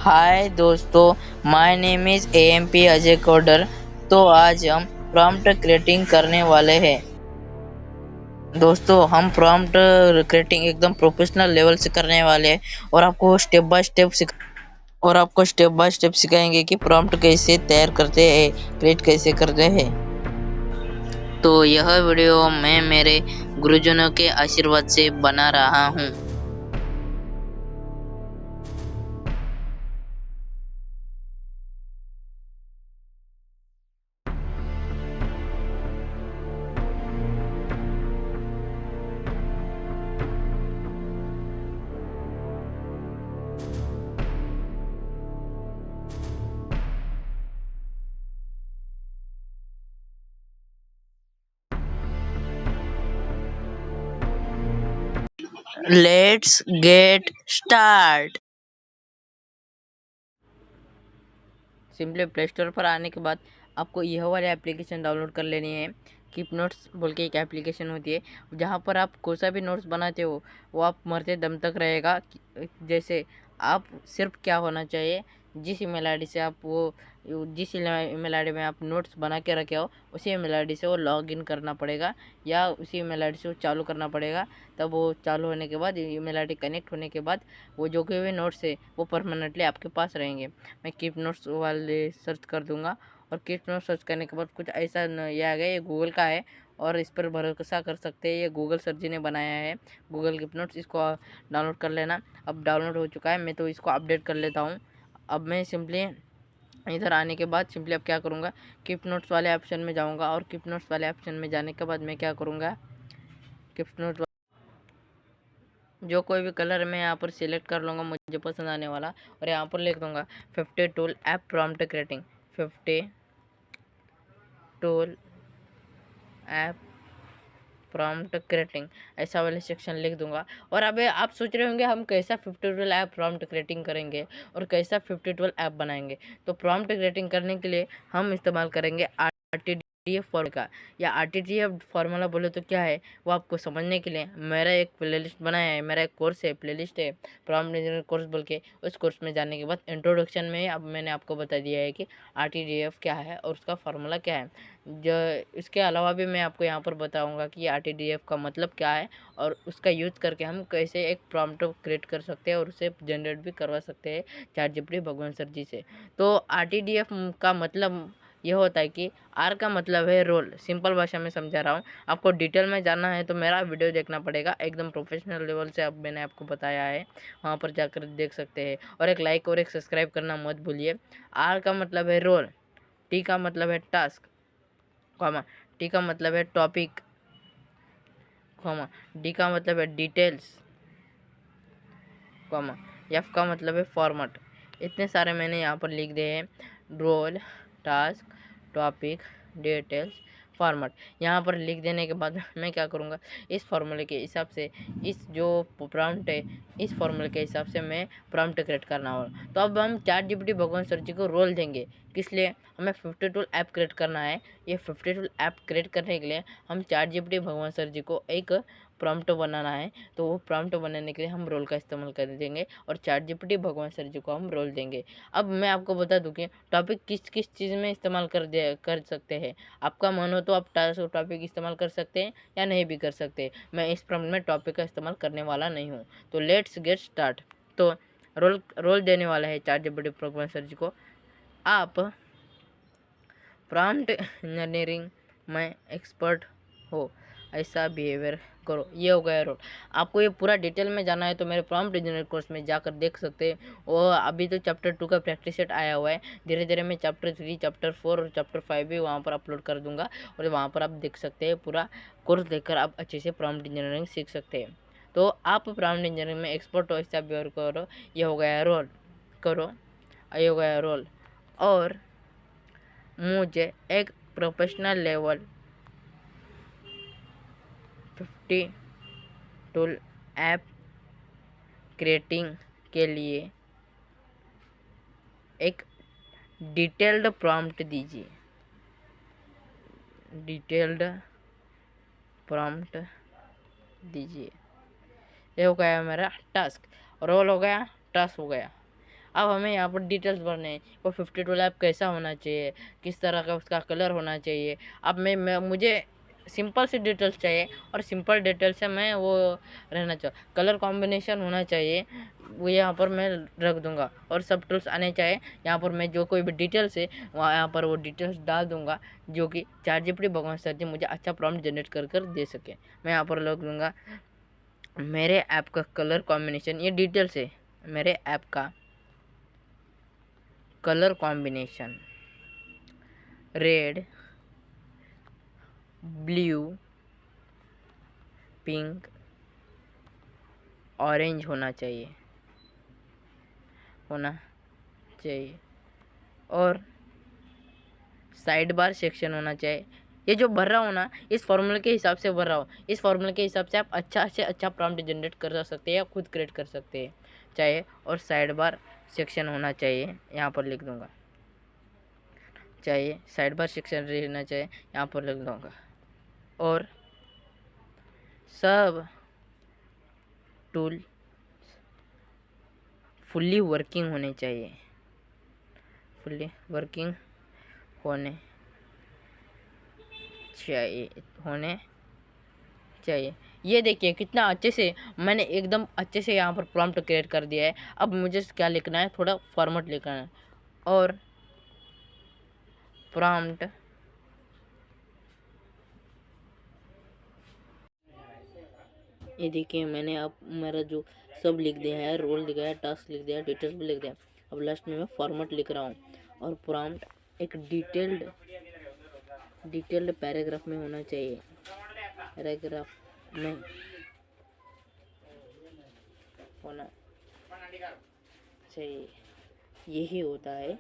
हाय दोस्तों, my name is AMP Ajay coder. तो आज हम प्रॉम्प्ट क्रिएटिंग करने वाले हैं। दोस्तों, हम प्रॉम्प्ट क्रिएटिंग एकदम प्रोफेशनल लेवल से करने वाले हैं और आपको स्टेप बाय स्टेप सिखाएंगे कि प्रॉम्प्ट कैसे तैयार करते हैं, क्रिएट कैसे करते हैं। तो यह वीडियो मैं मेरे गुरुजनों के आशीर्वाद से बना रहा हूँ। Let's get start. Simply play store पर आने के बाद आपको यह वाली एप्लीकेशन डाउनलोड कर लेनी है। कीप नोट्स बोल के एक एप्लीकेशन होती है, जहाँ पर आप कोई सा भी नोट्स बनाते हो वो आप मरते दम तक रहेगा। जैसे आप सिर्फ क्या होना चाहिए, जिस ईमेल आईडी से आप जिस ईमेल आईडी में आप नोट्स बना के रखे हो उसी ईमेल आईडी से वो लॉग इन करना पड़ेगा, या उसी ईमेल आईडी से वो चालू करना पड़ेगा। तब वो चालू होने के बाद, ईमेल आईडी कनेक्ट होने के बाद, वो जो भी नोट्स है वो परमानेंटली आपके पास रहेंगे। मैं कीप नोट्स वाले सर्च कर दूंगा और कीप नोट्स सर्च करने के बाद कुछ ऐसा ये आ गया। ये गूगल का है और इस पर भरोसा कर सकते हैं। ये गूगल सर जी ने बनाया है, गूगल कीप नोट्स। इसको डाउनलोड कर लेना। अब डाउनलोड हो चुका है, मैं तो इसको अपडेट कर लेता हूँ। अब मैं सिंपली इधर आने के बाद सिंपली अब क्या करूँगा, कीप नोट्स वाले ऑप्शन में जाऊँगा और कीप नोट्स वाले ऑप्शन में जाने के बाद मैं क्या करूँगा, कीप नोट्स जो कोई भी कलर मैं यहाँ पर सिलेक्ट कर लूँगा मुझे पसंद आने वाला, और यहाँ पर लिख दूँगा 50 tool app prompt creating. 50 tool app prompt creating, ऐसा वाले सेक्शन लिख दूंगा। और अब आप सोच रहे होंगे हम कैसा 50 टूल ऐप प्रॉम्प्ट क्रिएटिंग करेंगे और कैसा 50 टूल ऐप बनाएंगे। तो प्रॉम्प्ट क्रिएटिंग करने के लिए हम इस्तेमाल करेंगे आरटीडीएफ फॉर्मूला, या आरटीडीएफ फार्मूला बोले तो क्या है वो आपको समझने के लिए मेरा एक प्लेलिस्ट बनाया है। मेरा एक कोर्स है, प्लेलिस्ट है, प्रॉम्प्ट इंजीनियर कोर्स बोल के। उस कोर्स में जाने के बाद इंट्रोडक्शन में अब मैंने आपको बता दिया है कि आरटीडीएफ क्या है और उसका फार्मूला क्या है। जो इसके अलावा भी मैं आपको यहाँ पर बताऊँगा कि आरटीडीएफ का मतलब क्या है और उसका यूज़ करके हम कैसे एक प्रॉम्प्ट क्रिएट कर सकते हैं और उसे जनरेट भी करवा सकते हैं चैटजीपीटी भगवान सर जी से। तो आरटीडीएफ का मतलब यह होता है कि आर का मतलब है रोल। सिंपल भाषा में समझा रहा हूँ। आपको डिटेल में जानना है तो मेरा वीडियो देखना पड़ेगा, एकदम प्रोफेशनल लेवल से अब मैंने आपको बताया है, वहाँ पर जाकर देख सकते हैं। और एक लाइक और एक सब्सक्राइब करना मत भूलिए। आर का मतलब है रोल, टी का मतलब है टास्क, कॉमा टी का मतलब है टॉपिक, कॉमा डी का मतलब है डिटेल्स, कॉमा एफ का मतलब है फॉर्मेट। इतने सारे मैंने यहाँ पर लिख दिए हैं, role, task, topic, details, format. यहाँ पर लिख देने के बाद मैं क्या करूँगा, इस फॉर्मूले के हिसाब से, इस जो प्रॉम्प्ट है इस फॉर्मूले के हिसाब से मैं प्रॉम्प्ट क्रिएट करना होगा। तो अब हम चैटजीपीटी भगवान सर जी को रोल देंगे, किस लिए, हमें 50 टूल ऐप क्रिएट करना है। ये 50 टूल ऐप क्रिएट करने के लिए हम चैटजीपीटी भगवान सर जी को एक प्रॉम्प्ट बनाना है। तो वो प्रॉम्प्ट बनाने के लिए हम रोल का इस्तेमाल कर देंगे और चैटजीपीटी भगवान सर जी को हम रोल देंगे। अब मैं आपको बता दूं कि टॉपिक किस किस चीज़ में इस्तेमाल कर सकते हैं। आपका मन हो तो आप टॉपिक इस्तेमाल कर सकते हैं या नहीं भी कर सकते। मैं इस प्रॉम्प्ट में टॉपिक का इस्तेमाल करने वाला नहीं हूँ। तो लेट्स गेट स्टार्ट। तो रोल रोल देने वाला है चैटजीपीटी भगवान सर जी को। आप प्रॉम्प्ट इंजीनियरिंग में एक्सपर्ट हो ऐसा बिहेवियर करो, ये हो गया रोल। आपको ये पूरा डिटेल में जाना है तो मेरे प्रॉम्प्ट इंजीनियर कोर्स में जाकर देख सकते हैं। वो अभी तो चैप्टर 2 का प्रैक्टिस सेट आया हुआ है, धीरे धीरे मैं चैप्टर 3, चैप्टर 4 और चैप्टर 5 भी वहाँ पर अपलोड कर दूंगा और वहाँ पर आप देख सकते हैं। पूरा कोर्स देखकर आप अच्छे से प्रॉम्प्ट इंजीनियरिंग सीख सकते हैं। तो आप प्रॉम्प्ट इंजीनियरिंग में एक्सपर्ट हो ऐसा बिहेवियर करो, ये हो गया रोल करो, ये हो गया रोल। और मुझे एक professional level 50 tool app creating के लिए एक डिटेल्ड प्रॉम्प्ट दीजिए। डिटेल्ड प्रॉम्प्ट दीजिए। ये हो गया मेरा टास्क, रोल हो गया, टास्क हो गया। अब हमें यहाँ पर डिटेल्स भरने हैं, वो 52 ऐप कैसा होना चाहिए, किस तरह का उसका कलर होना चाहिए। अब मुझे सिंपल सी डिटेल्स चाहिए, और सिंपल डिटेल्स से मैं वो रहना चाहिए, कलर कॉम्बिनेशन होना चाहिए, वो यहाँ पर मैं रख दूंगा। और सब टूल्स आने चाहिए, यहाँ पर मैं जो कोई भी डिटेल्स है वहाँ यहाँ पर वो डिटेल्स डाल दूंगा, जो कि ChatGPT भगवान सर जी मुझे अच्छा प्रॉम्प्ट जनरेट कर दे सके। मैं यहाँ पर लिख दूंगा मेरे ऐप का कलर कॉम्बिनेशन, ये डिटेल्स है, मेरे ऐप का colour combination red, blue, pink, orange होना चाहिए और साइड बार सेक्शन होना चाहिए। ये जो भर रहा हो ना, इस फॉर्मूले के हिसाब से भर रहा हो, इस फॉर्मूले के हिसाब से आप अच्छा से अच्छा प्रॉम्प्ट जनरेट कर सकते हैं या खुद क्रिएट कर सकते हैं चाहिए। और साइड बार सेक्शन होना चाहिए, यहाँ पर लिख दूंगा चाहिए, साइड बार सेक्शन रहना चाहिए, यहाँ पर लिख दूंगा। और सब टूल फुल्ली वर्किंग होने चाहिए, फुल्ली वर्किंग होने चाहिए। ये देखिए कितना अच्छे से मैंने एकदम अच्छे से यहाँ पर प्रॉम्प्ट क्रिएट कर दिया है। अब मुझे क्या लिखना है, थोड़ा फॉर्मेट लिखना है। और प्रॉम्प्ट ये देखिए मैंने अब मेरा जो सब लिख दिया है, रोल लिखा है, टास्क लिख दिया है, डिटेल्स भी लिख दिया। अब लास्ट में मैं फॉर्मेट लिख रहा हूँ। और प्रॉम्प्ट एक डिटेल्ड पैराग्राफ में होना चाहिए, पैराग्राफ में होना चाहिए। यही होता है,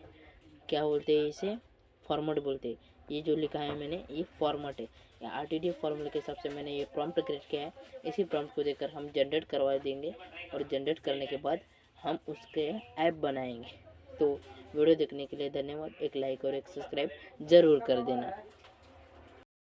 क्या बोलते हैं इसे, फॉर्मेट बोलते हैं। ये जो लिखा है मैंने ये फॉर्मेट है, या RTD फॉर्मूले के हिसाब से मैंने ये प्रॉम्प्ट क्रिएट किया है। इसी प्रॉम्प्ट को देकर हम जनरेट करवा देंगे, और जनरेट करने के बाद हम उसके ऐप बनाएंगे। तो वीडियो देखने के लिए धन्यवाद। एक लाइक और एक सब्सक्राइब ज़रूर कर देना।